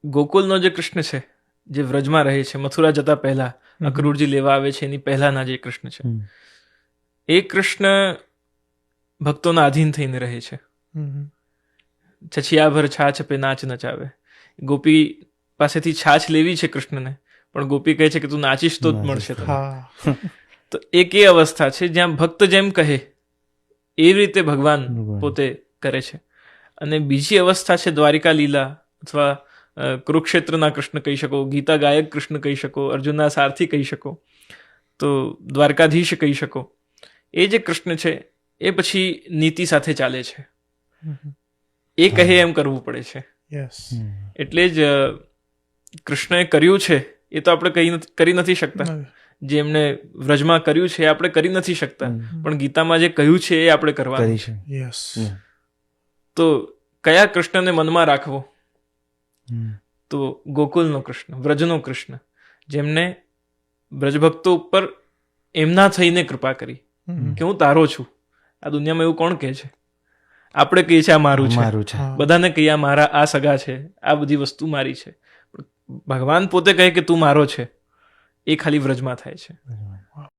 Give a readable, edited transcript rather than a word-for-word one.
ગોકુલનો જે કૃષ્ણ છે, જે વ્રજમાં રહે છે, મથુરા જતા પહેલા અક્રૂરજી લેવા આવે છે એની પહેલાના જે કૃષ્ણ છે, એ કૃષ્ણ ભક્તોના આધીન થઈને રહે છે. છછિયાભર છાછ પે નાચ નચાવે. ગોપી પાસેથી છાછ લેવી છે કૃષ્ણને, પણ ગોપી કહે છે કે તું નાચીશ તો જ મળશે તને. તો એક એ અવસ્થા છે જ્યાં ભક્ત જેમ કહે એ રીતે ભગવાન પોતે કરે છે. અને બીજી અવસ્થા છે દ્વારિકા લીલા, અથવા કુરુક્ષેત્રના કૃષ્ણ કહી શકો, ગીતા ગાયક કૃષ્ણ કહી શકો, અર્જુનના સારથી કહી શકો, તો દ્વારકાધીશ કહી શકો. એ જે કૃષ્ણ છે એ પછી નીતિ સાથે ચાલે છે, એ કહે એમ કરવું પડે છે. એટલે જ કૃષ્ણએ કર્યું છે એ તો આપણે કરી નથી શકતા. જે એમને વ્રજમાં કર્યું છે એ આપણે કરી નથી શકતા, પણ ગીતામાં જે કહ્યું છે એ આપણે કરવાનું છે. તો કયા કૃષ્ણને મનમાં રાખવો? તો ગોકુલનો કૃષ્ણ, વ્રજનો કૃષ્ણ, જેમને વ્રજભક્તો ઉપર એમના થઈને કૃપા કરી કે હું તારો છું. આ દુનિયામાં એવું કોણ કહે છે? આપણે કહીએ છીએ આ મારું છે, બધાને કહીએ આ મારા, આ સગા છે, આ બધી વસ્તુ મારી છે. ભગવાન પોતે કહે કે તું મારો છે, એ ખાલી વ્રજમાં થાય છે.